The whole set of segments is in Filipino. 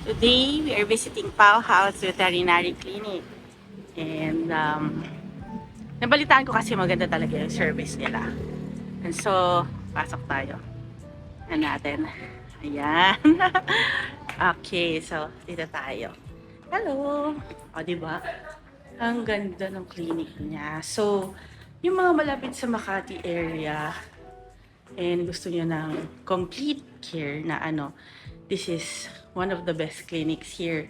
Today, we are visiting Powerhouse Veterinary Clinic. And nabalitaan ko kasi maganda talaga yung service nila. And so, pasok tayo. Ano natin? Ayan. Okay, so dito tayo. Hello! O, diba? Ang ganda ng clinic niya. So, yung mga malapit sa Makati area and gusto niyo ng complete care na this is one of the best clinics here.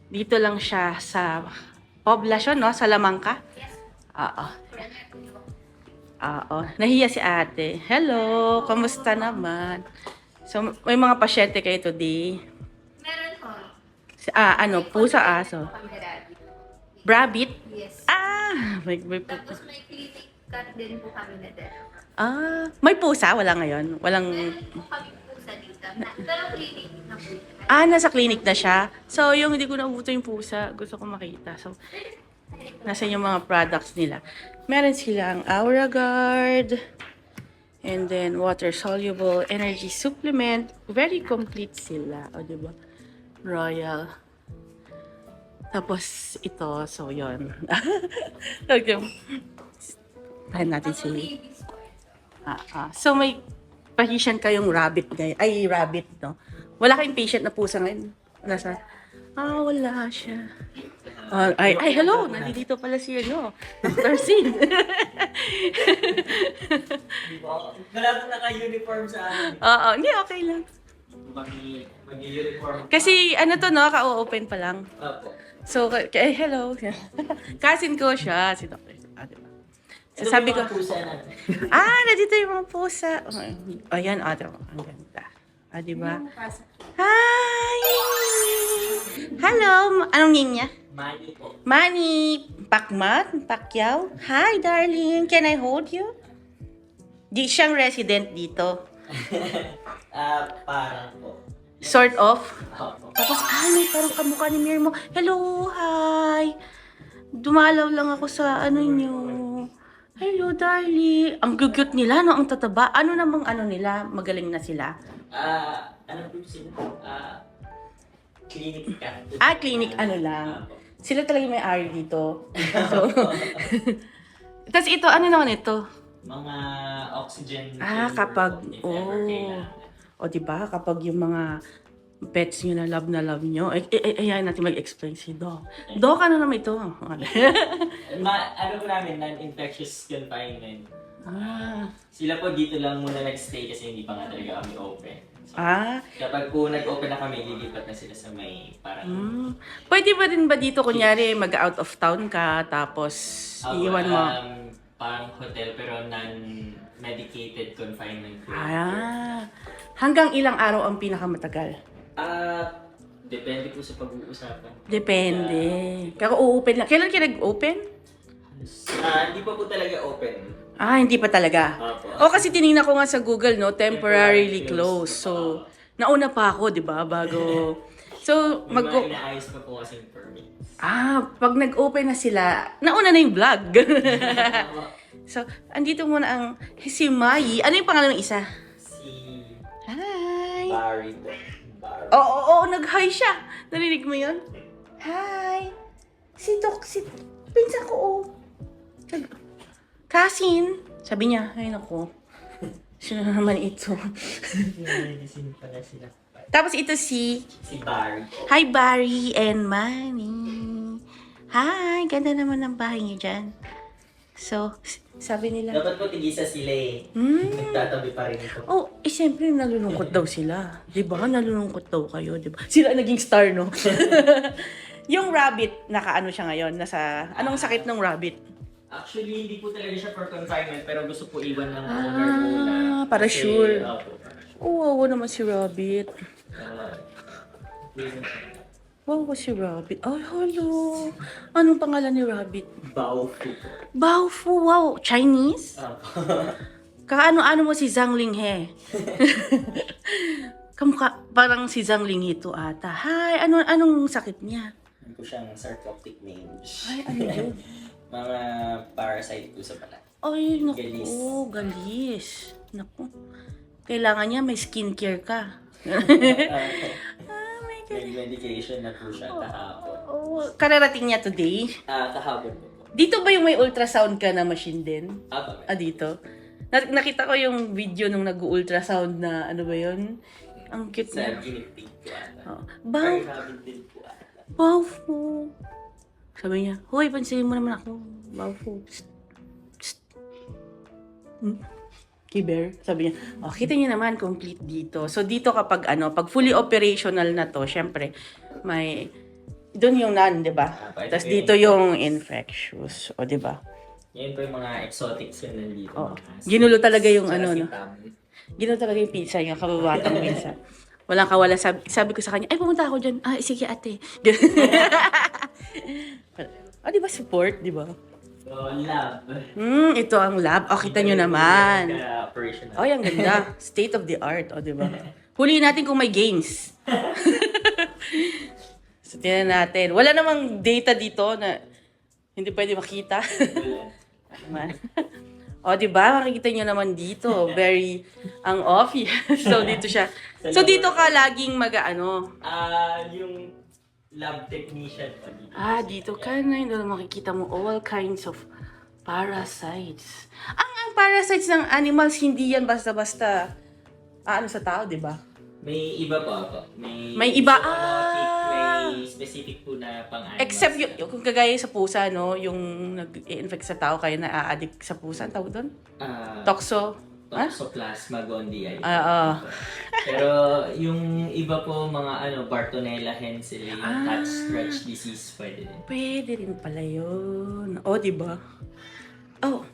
Dito lang siya sa poblasyon, no? Sa Lamangka. Oo. Oo. Nahiya si ate. Hello! Kamusta naman? So, may mga pasyente kayo today? Meron po. Pusa, aso. Kami na daddy. Rabbit? Yes. May Tapos may clinic cut din po kami na daddy. may pusa? Wala ngayon? Walang... Meron po kami pusa dito. Pero clinic na po. Nasa clinic na siya. So, yung hindi ko naubuto yung pusa, gusto ko makita. So, nasa yung mga products nila. Meron silang Aura Guard, and then water-soluble energy supplement. Very complete sila. O, diba? Royal. Tapos, ito. So, yun. Okay. Tahan natin si... So, may patient kayong rabbit ngayon. Ay, rabbit, no? Wala kayong patient na pusa ngayon? Nasa? Wala siya. Hello! Nandito pala si, Dr. Sin. Wala pong naka-uniform sa amin. Hindi, okay lang. Mag-uniform. Kasi, ka-open pa lang. Opo. So, hello. Cousin ko siya, si Dr. Diba? So, sabi ko, Pusa natin. nandito yung mga pusa. Ayan, diba? Ang ganda. Diba? Hi! Hello! Anong name niya? Manny po. Manny Pacman? Pacquiao? Hi, darling. Can I hold you? Di siyang resident dito. Parang po. Sort of. Opo. Tapos, may parang kamukha ni Mir mo. Hello, hi. Dumalaw lang ako sa niyo. Hello, darling. Ang gugyot nila, no? Ang tataba. Ano namang nila? Magaling na sila. Ano po sila? Clinic cat. Clinic lang. Sila talaga may ari dito. So, tapos ito, ano naman ito? Mga oxygen. Kapag, if ever kailangan. diba? Kapag yung mga pets nyo na love nyo, ayan natin mag-explain si Doc. Doc, ano naman ito? Ano po namin, non-infectious confinement. Sila po dito lang muna nag-stay kasi hindi pa nga talaga kami open. So, kapag po nag-open na kami, lilipat na sila sa may parang... Pwede ba din ba dito, kunyari, mag-out of town ka, tapos iiwan mo? Parang hotel pero non-medicated confinement po. Hanggang ilang araw ang pinakamatagal? Depende po sa pag-uusapan. Depende. Kaya open lang. Kailan kayo nag-open? Hindi pa po talaga open. Hindi pa talaga. Opo. Kasi tinignan ko nga sa Google, no, temporarily closed. So, nauna pa ako, 'di ba, bago. So, May mga inaayos pa po kasing permits. pag nag-open na sila, nauna na yung vlog. So, andito muna ang si Mai. Ano yung pangalan ng isa? Si Hi. Barry po. Barry. Oo, nag-hi siya. Narinig mo yun? Hi. Si pinsan ko, Cousin. Sabi niya, ay nako. Sino naman ito? Sino pala sila? Tapos ito si Barry. Hi, Barry and Manny. Hi, ganda naman ng bahay niyo dyan. So, sabi nila, Dapat po tigisa sila eh. Nagtatabi pa rin ito. siyempre nalulungkot daw sila. Diba? Nalulungkot daw kayo, diba? Sila naging star, no? Yung rabbit, nakaano siya ngayon? Anong sakit ng rabbit? Actually, hindi po talaga siya for confinement pero gusto po iwan ng owner muna. Para Kasi, sure. Opo, para sure. Wow, naman si rabbit. Reason. Wow, si rabbit. Ay, hello. Anong pangalan ni rabbit? Bao po. Baofu, wow. Chinese? Opo. Kaano-ano mo si Zhang Linghe? Kamukha, parang si Zhang Linghe to ata. Hi, anong sakit niya? Ano po siyang sarcoptic mange. Ay, ano yun? Mga parasite po sa balat. Ay, naku, Galis. galis. Naku. Kailangan niya may skincare ka. May galis. medication na po siya kahapon. Oh, kararating niya today. Kahapon po. Dito ba yung may ultrasound ka na machine din? Dito. Nakita ko yung video nung nag-ultrasound na ano ba yun? Ang cute Sa niya. Ginipig po ata. Oh. Ay, Wow. namin din po ata. Wow po. Sabi niya, hoy, pansinin mo naman ako. Wow po. Psst. Psst. Kiber, sabi niya, oh, kita niyo naman, complete dito. So, dito kapag pag fully operational na to, syempre, may, doon yung non, di ba? Tapos dito yung infectious, o di ba? Yan po yung mga exotics yun nandito. Oh. Ginulo talaga yung Tsaka no? si Tam. Ginulo talaga yung pizza, yung kababatang pizza. Walang kawala. Sabi ko sa kanya, ay, pumunta ako dyan. Sige ate. Di ba support, di ba? So, lab. Ito ang lab. Kita nyo naman. Operational. Ang ganda. State of the art, di ba? Huliin natin kung may games. So, tingnan natin. Wala namang data dito na hindi pwede makita. Di ba? Makikita nyo naman dito. Very, ang obvious. So, dito siya. So, dito ka laging Yung lab technician pa dito. Dito ka na yun. Makikita mo all kinds of parasites. Ang parasites ng animals, hindi yan basta-basta sa tao, di ba? May iba po ako. May iba, May specific po na pang-animals. Except kung kagaya sa pusa, no? Yung nag-infect sa tao, kaya na-addict sa pusa, ang tawag doon? Toxoplasma gondii. Pero yung iba po, mga Bartonella henselae, yung cat scratch disease, pwede din. Pwede rin pala yun. Di ba? Yung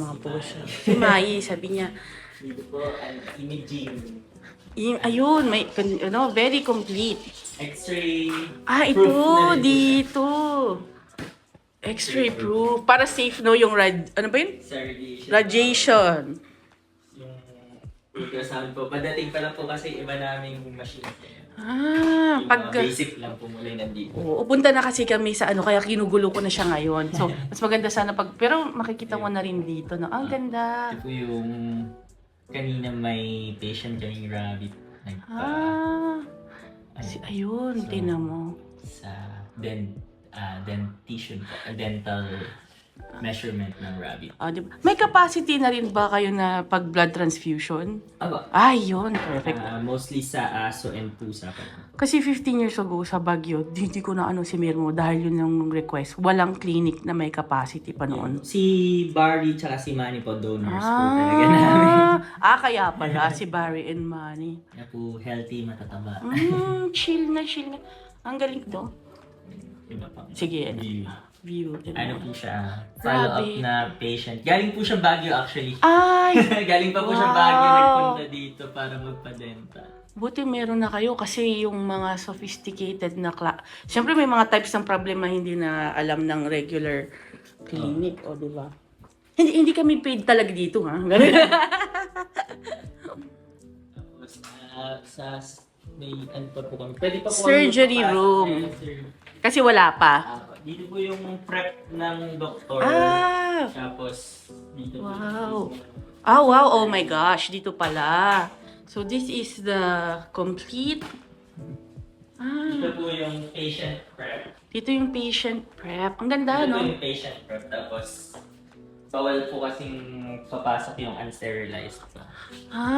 mga pusa. Si Mai, sabi niya, Dito po, imaging. Ayun, may, very complete. X-ray Ito, proof na rin po siya. dito. X-ray proof. Para safe, no? Yung ano ba yun? Sa radiation. Radiation. Yung ultrasound po. Padating pa lang po kasi iba naming machine. Yung Pag... mga basic lang po mula nandito. Oo, punta na kasi kami sa kaya kinugulo ko na siya ngayon. So, mas maganda sana pero makikita mo na rin dito, no? Ang ganda. Ito po yung kanina may patient kaming rabbit. Ayun, So, tinan mo. Sa dentition po, dental measurement ng rabbit. Diba? May capacity na rin ba kayo na pag blood transfusion? Yun, perfect. Mostly sa aso and pusa pa. Kasi 15 years ago sa Baguio, hindi ko na si Mirmo dahil yun yung request. Walang clinic na may capacity pa noon. Si Barry tsaka si Manny po, donors po talaga namin. Kaya pala si Barry and Manny. Kaya po healthy, matataba. Chill na. Ang galing to. Iba pa. Sige, view. Ano po siya? Follow-up Grabe. na patient. Galing po siya Baguio actually. Galing pa po siya Wow. Baguio, nagpunta dito para magpa-denta. Buti meron na kayo kasi yung mga sophisticated na Siyempre may mga types ng problema hindi na alam ng regular clinic, di ba? Hindi kami paid talaga dito, ha? Ganun. Tapos may ano pa po kami. Pwede pa po Surgery kami room. Kasi wala pa. Dito po yung prep ng doktor. Tapos dito po. Wow. Wow. Oh my gosh. Dito pala. So this is the complete. Dito po yung patient prep. Dito yung patient prep. Ang ganda, Dito no? po yung patient prep. Tapos bawal po kasing papasok yung unsterilized.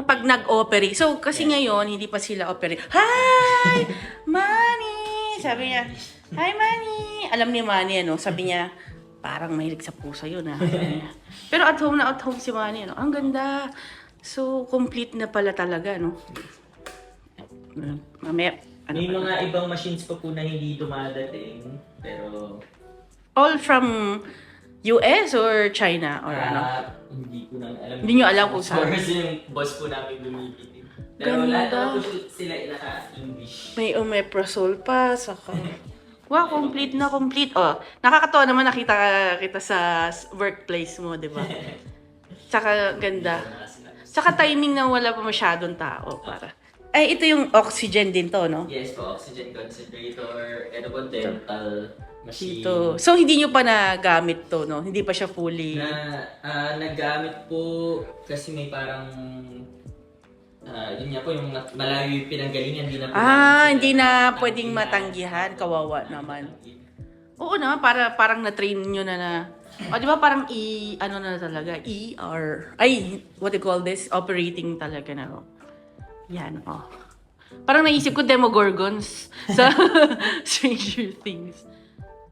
Pag nag-operate. So, kasi ngayon, hindi pa sila operate. Hi! Manny! Sabi niya, hi, Manny! Alam ni Manny, sabi niya, parang mahilig sa pusa yun, Sabi niya. Pero at home si Manny, Ang ganda. So, complete na pala talaga, Mamaya, May mga ibang machines pa po na hindi dumadating. Pero all from US or China or hindi ko namin alam. Hindi nyo alam kung saan. Kasi yung boss po namin dumipitin. Pero Ganda. lahat naman po sila naka-English. May omeprazole pa, saka... Wow, complete na complete. Nakakatawa naman nakita kita sa workplace mo, di ba? Tsaka ganda. Tsaka timing na wala pa masyadong tao para. Ito yung oxygen din to, no? Yes po, oxygen concentrator, ito po dental machine. Dito. So, hindi nyo pa nagamit to, no? Hindi pa siya fully... Nagamit po kasi may parang Yun nga po, yung malayo yung pinanggalingan, hindi na po Hindi na pwedeng matanggihan. Kawawa naman. Oo na, parang na-train nyo na. O, di ba parang ano na talaga, ER. Ay, what do you call this? Operating talaga na. Oh. Yan, oh. Parang naisip ko Demogorgons sa Stranger Things.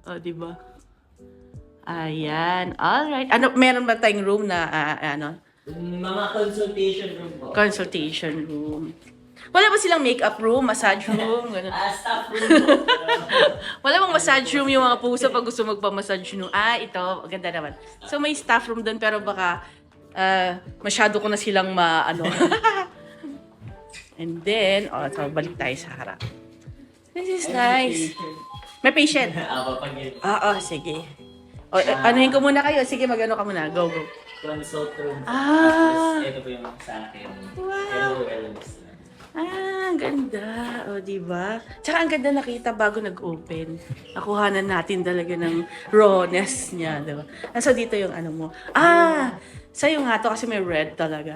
O, di ba? Ayan, alright. Ano, meron ba tayong room na, ano? Mga consultation room po. Consultation room. Wala ba silang makeup room, massage room, gano'n? Staff room po. Wala bang massage room yung mga pusa pag gusto magpa-massage nung, ito, ganda naman. So may staff room doon pero baka masyado ko na silang ano. And then, so balik tayo sa harap. This is nice. May patient. Pag yun. Sige. Anuhin ko muna kayo. Sige, mag-ano ka muna. Go, go. Consult room. Ah. Tapos, ito po yung sa akin. Wow. wellness. Ganda. O, diba? Tsaka ang ganda nakita bago nag-open. Nakuhanan natin talaga ng rawness niya, diba? So, dito yung ano mo. Sa'yo nga to kasi may red talaga.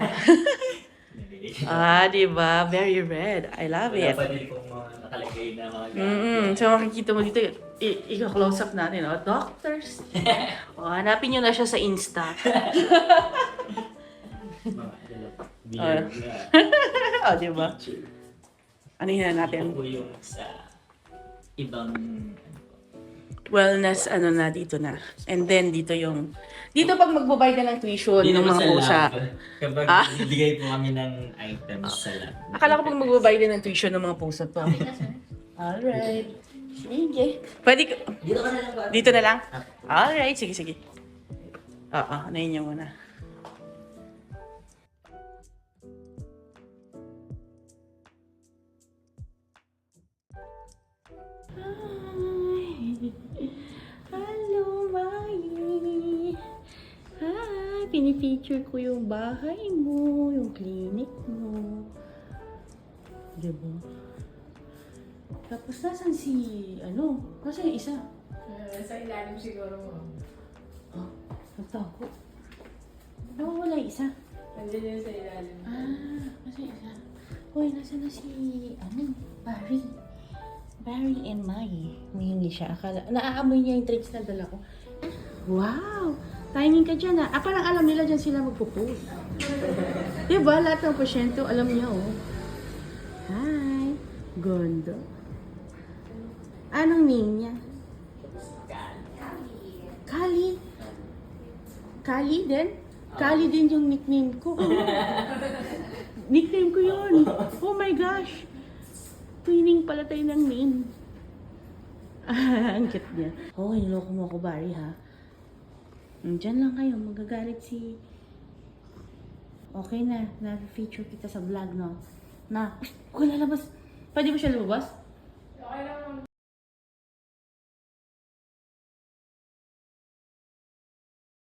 Diba? Very red. I love Wala it. pa din pong mga nakalagay na mga gamit. So, makikita mo dito, i-close up natin, doctors. Hanapin nyo na siya sa Insta. Beard na. Diba? Ano yun natin? Ito po yung sa ibang Wellness, na, dito na. And then, dito pag magbabayad ka ng tuition Dito ng po mga sa pusa. lab. Kapag bibigay po kami ng items sa lab. Akala ko pag magbabayad din ng tuition ng mga pusa to. Alright. Sige. Pwede ka... Dito ka na lang ba? Dito na lang? Alright. Sige, sige. Anayin niyo muna. Hello, Mai. Hi, pinipicture ko yung bahay mo, yung clinic mo. Diba? Tapos nasan si, Nasaan yung isa? Sa ilalim siguro mo. Nagtago. Wala yung isa. Nandiyan yun sa ilalim. Nasaan yung isa? Hoy, nasaan na si, Barry? Barry and Mai. Umihingi siya. Naaamoy niya yung treats na dala ko. Wow! Timing ka dyan parang alam nila dyan sila magpo-post. Diba? Lahat ng pasyente, alam niya Hi! Gondo. Anong name niya? Kali. Kali din? Kali din yung nickname ko. Nickname ko yun. Oh my gosh. Twinning pala tayo ng name. Ang cute niya. Niloko mo ako, Barry, ha? Diyan lang kayo. Magagalit si... Okay na. Na-feature kita sa vlog, no? Huwag lalabas. Pwede ba siya lumabas? Okay lang